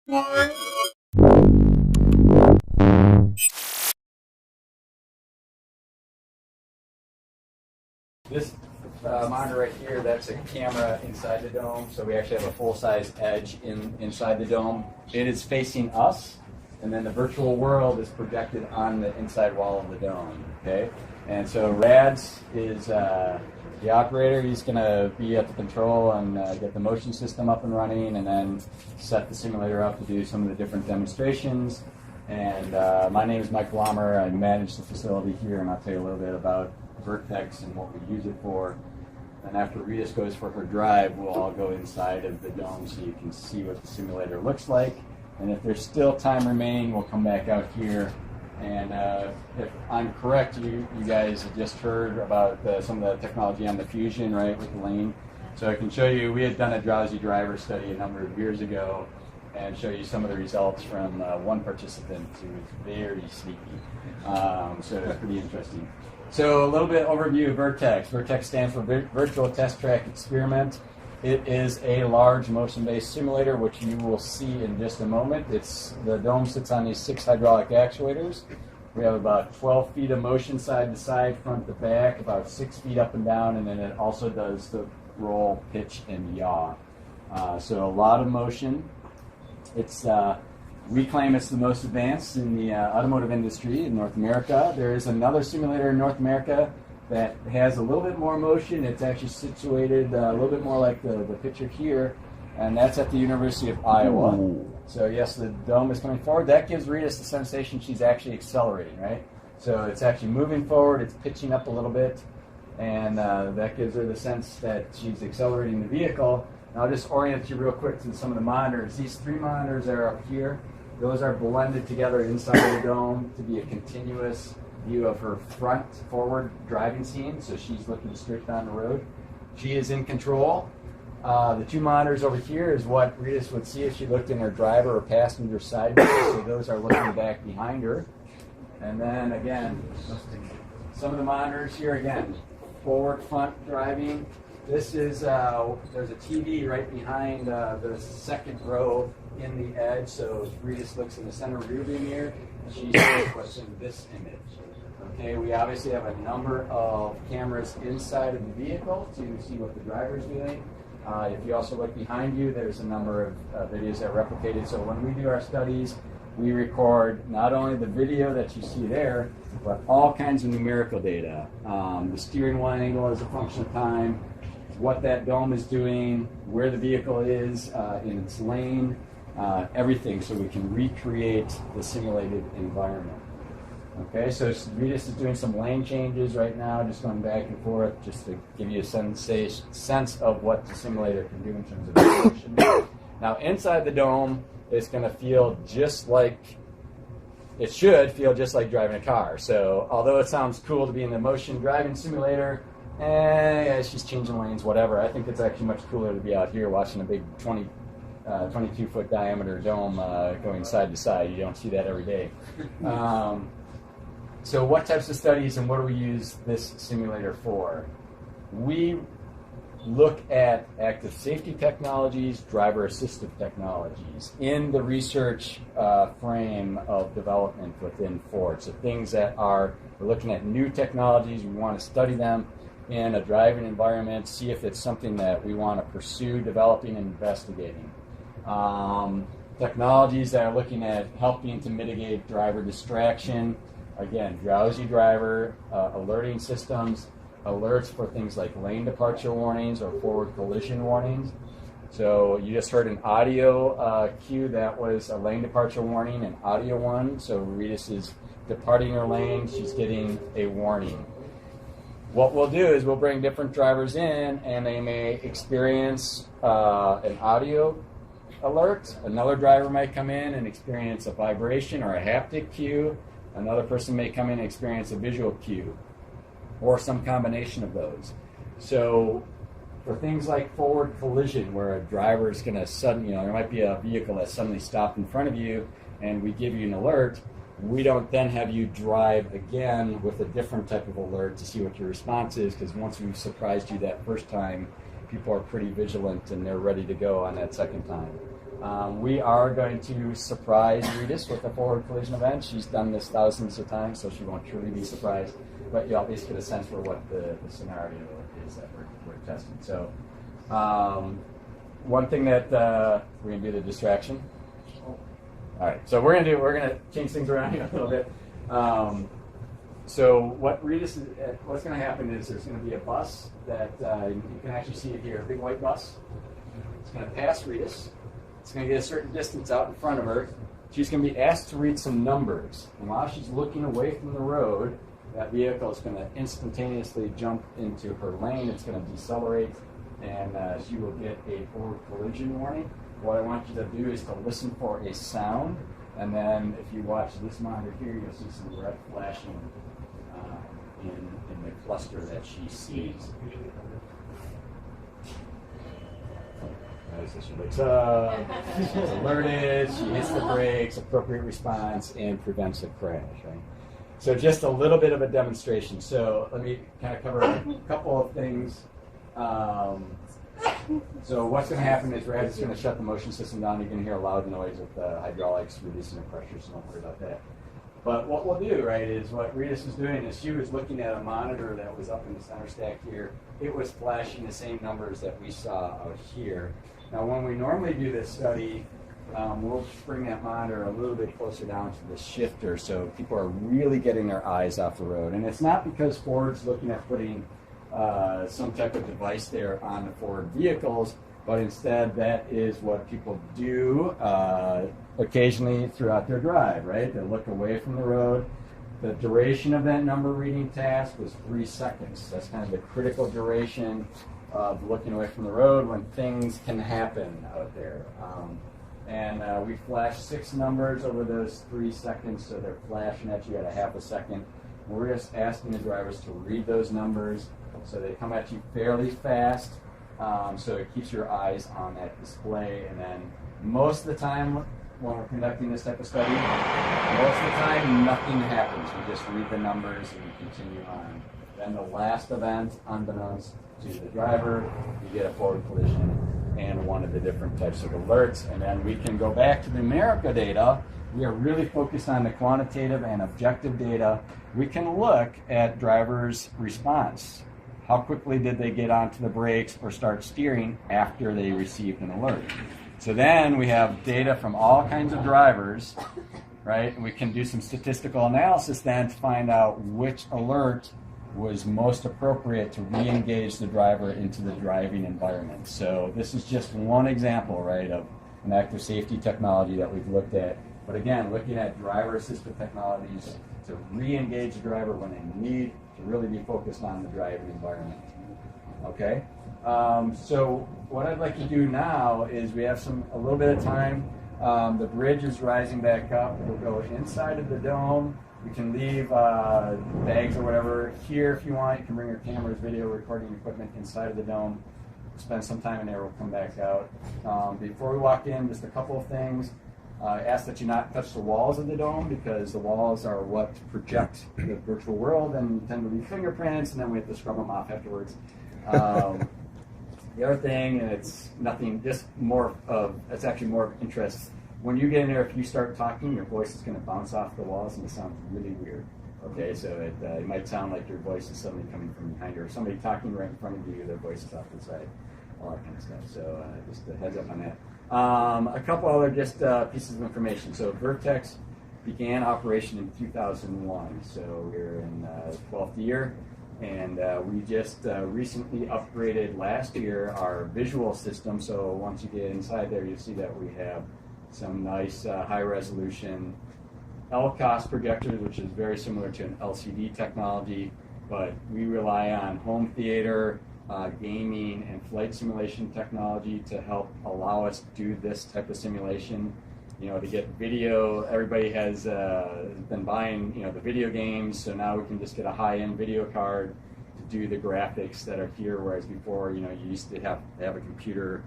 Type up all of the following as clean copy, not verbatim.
This monitor right here, that's a camera inside the dome. So we actually have a full-size edge inside the dome. It is facing us, and then the virtual world is projected on the inside wall of the dome. Okay, and so Rads is the operator. He's going to be at the control and get the motion system up and running, and then set the simulator up to do some of the different demonstrations. And my name is Mike Blommer. I manage the facility here, and I'll tell you a little bit about Vertex and what we use it for. And after Ritas goes for her drive, we'll all go inside of the dome so you can see what the simulator looks like. And if there's still time remaining, we'll come back out here. And if I'm correct, you guys have just heard about some of the technology on the Fusion, right, with the lane. So I can show you, we had done a drowsy driver study a number of years ago and show you some of the results from one participant who was very sleepy. So it's pretty interesting. So a little bit overview of Vertex. Vertex stands for Virtual Test Track Experiment. It is a large motion-based simulator, which you will see in just a moment. The dome sits on these 6 hydraulic actuators. We have about 12 feet of motion side to side, front to back, about 6 feet up and down, and then it also does the roll, pitch, and yaw. So a lot of motion. We claim it's the most advanced in the automotive industry in North America. There is another simulator in North America that has a little bit more motion. It's actually situated a little bit more like the picture here, and that's at the University of Iowa. Ooh. So yes, the dome is coming forward. That gives Ritas the sensation she's actually accelerating, right? So it's actually moving forward, it's pitching up a little bit, and that gives her the sense that she's accelerating the vehicle. And I'll just orient you real quick to some of the monitors. These 3 monitors that are up here, those are blended together inside the dome to be a continuous view of her front forward driving scene. So she's looking straight down the road. She is in control. The 2 monitors over here is what Ritas would see if she looked in her driver or passenger side view. So those are looking back behind her. And then again, some of the monitors here again, forward front driving. This is, there's a TV right behind the second row in the edge, so Ritas looks in the center rearview mirror, she sees what's in this image. Okay, we obviously have a number of cameras inside of the vehicle to see what the driver's doing. If you also look behind you, there's a number of videos that are replicated. So when we do our studies, we record not only the video that you see there, but all kinds of numerical data. The steering wheel angle is a function of time, what that dome is doing, where the vehicle is in its lane, everything, so we can recreate the simulated environment. Okay, so Ritas is doing some lane changes right now, just going back and forth, just to give you a sense of what the simulator can do in terms of motion. Now, inside the dome, it's going to feel just like, it should feel just like driving a car. So, although it sounds cool to be in the motion driving simulator, yeah, she's changing lanes, whatever. I think it's actually much cooler to be out here watching a big 22-foot diameter dome going side to side. You don't see that every day. So what types of studies and what do we use this simulator for? We look at active safety technologies, driver assistive technologies in the research frame of development within Ford. So things that we're looking at new technologies, we want to study them in a driving environment, see if it's something that we want to pursue developing and investigating. Technologies that are looking at helping to mitigate driver distraction, again, drowsy driver, alerting systems, alerts for things like lane departure warnings or forward collision warnings. So you just heard an audio cue that was a lane departure warning, an audio one. So Ritas is departing her lane, she's getting a warning. What we'll do is we'll bring different drivers in and they may experience an audio alert. Another driver might come in and experience a vibration or a haptic cue. Another person may come in and experience a visual cue or some combination of those. So for things like forward collision where a driver is going to suddenly, there might be a vehicle that suddenly stopped in front of you and we give you an alert, we don't then have you drive again with a different type of alert to see what your response is, because once we've surprised you that first time, people are pretty vigilant and they're ready to go on that second time. We are going to surprise Regis with a forward collision event. She's done this thousands of times, so she won't truly be surprised. But you'll at least get a sense for what the scenario is that we're testing. So one thing that we're going to do the distraction. All right, so we're gonna change things around here a little bit. So what's going to happen is there's going to be a bus that you can actually see it here, a big white bus. It's going to pass Regis. It's going to get a certain distance out in front of her. She's going to be asked to read some numbers. And while she's looking away from the road, that vehicle is going to instantaneously jump into her lane. It's going to decelerate, and she will get a forward collision warning. What I want you to do is to listen for a sound, and then if you watch this monitor here, you'll see some red flashing in the cluster that she sees. So she wakes up, she's alerted, she hits the brakes, appropriate response, and prevents a crash. Right? So just a little bit of a demonstration. So let me kind of cover a couple of things. So what's going to happen is we're just going to shut the motion system down. You're going to hear a loud noise with the hydraulics reducing the pressure, so don't worry about that. But what we'll do, right, is what Regis was doing is she was looking at a monitor that was up in the center stack here. It was flashing the same numbers that we saw out here. Now, when we normally do this study, we'll bring that monitor a little bit closer down to the shifter so people are really getting their eyes off the road. And it's not because Ford's looking at putting some type of device there on the Ford vehicles, but instead that is what people do occasionally throughout their drive, right? They look away from the road. The duration of that number reading task was 3 seconds. That's kind of the critical duration of looking away from the road when things can happen out there. And we flashed 6 numbers over those 3 seconds, so they're flashing at you at a half a second. We're just asking the drivers to read those numbers so they come at you fairly fast, so it keeps your eyes on that display. And then most of the time when we're conducting this type of study, most of the time nothing happens. We just read the numbers and we continue on. Then the last event, unbeknownst to the driver, you get a forward collision and one of the different types of alerts. And then we can go back to the America data. We are really focused on the quantitative and objective data. We can look at drivers' response. How quickly did they get onto the brakes or start steering after they received an alert? So then we have data from all kinds of drivers, right? And we can do some statistical analysis then to find out which alert was most appropriate to re-engage the driver into the driving environment. So this is just one example, right, of an active safety technology that we've looked at. But again, looking at driver-assisted technologies to re-engage the driver when they need to really be focused on the driving environment. Okay? So what I'd like to do now is we have a little bit of time. The bridge is rising back up. We'll go inside of the dome. We can leave bags or whatever here if you want. You can bring your cameras, video recording equipment inside of the dome. Spend some time in there. We'll come back out. Before we walk in, just a couple of things. I ask that you not touch the walls of the dome because the walls are what project the virtual world and tend to leave fingerprints, and then we have to scrub them off afterwards. The other thing, and it's nothing, just more of, it's actually more of interest. When you get in there, if you start talking, your voice is going to bounce off the walls and it sounds really weird. Okay, so it might sound like your voice is suddenly coming from behind you, or somebody talking right in front of you, their voice is off to the side, all that kind of stuff. So just a heads up on that. A couple other just pieces of information. So Vertex began operation in 2001, so we're in 12th year. And we just recently upgraded last year our visual system. So once you get inside there, you'll see that we have some nice high-resolution LCOS projectors, which is very similar to an LCD technology. But we rely on home theater, gaming, and flight simulation technology to help allow us to do this type of simulation. You know, to get video, everybody has been buying, the video games, so now we can just get a high-end video card to do the graphics that are here, whereas before, you used to have a computer,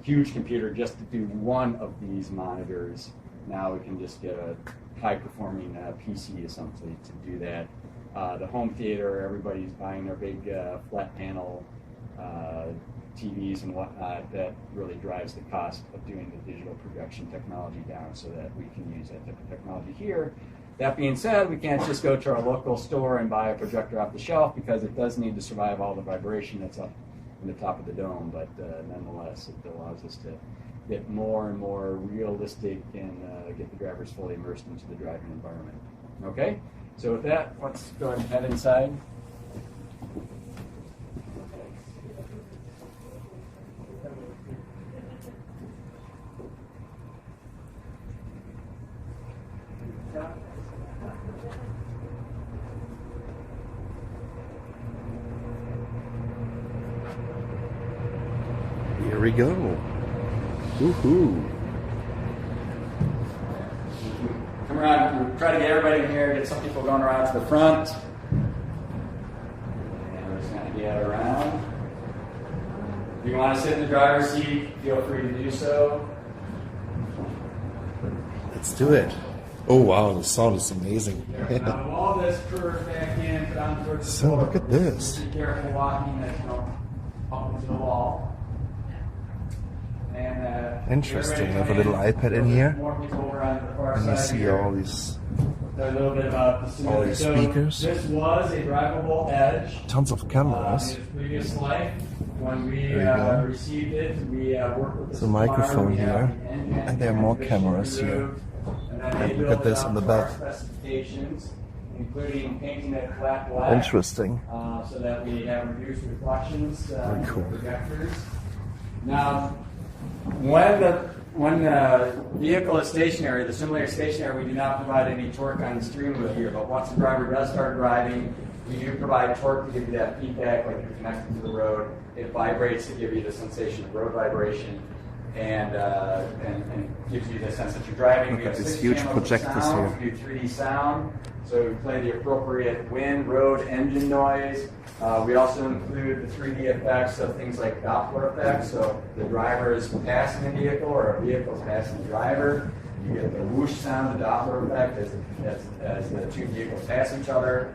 huge computer, just to do one of these monitors. Now we can just get a high-performing PC, essentially, to do that. The home theater, everybody's buying their big flat panel TVs and whatnot, that really drives the cost of doing the digital projection technology down so that we can use that type of technology here. That being said, we can't just go to our local store and buy a projector off the shelf because it does need to survive all the vibration that's up in the top of the dome, but nonetheless, it allows us to get more and more realistic and get the drivers fully immersed into the driving environment. Okay, so with that, let's go ahead and head inside. Here we go. Woohoo! Come around, we'll try to get everybody in here, get some people going around to the front. And we're just going to get around. If you want to sit in the driver's seat, feel free to do so. Let's do it. Oh wow, the sound is amazing. Now, wall this curve back in, put on towards the So floor. look at this. Be careful walking that, up into the wall. And, Interesting. I have a little iPad in here, and you see all these speakers. This was a drivable edge. Tons of cameras. In its previous life, when we There you go. received it, we worked with the There's a microphone supplier. here, We have the engine and there are more transmission cameras here. removed, and then they And look built at this it on the up to our back. specifications, including painting it flat black. Interesting. So that we have reduced reflections Very cool. projectors. Now, when the vehicle is stationary, the simulator is stationary, we do not provide any torque on the steering wheel here. But once the driver does start driving, we do provide torque to give you that feedback like you're connected to the road. It vibrates to give you the sensation of road vibration and gives you the sense that you're driving. Look We at have these 6 huge channels of projectors sound. here. We do 3D sound, so we play the appropriate wind, road, engine noise. We also include the 3D effects of things like Doppler effects. So the driver is passing a vehicle or a vehicle is passing the driver. You get the whoosh sound, the Doppler effect as the two vehicles pass each other.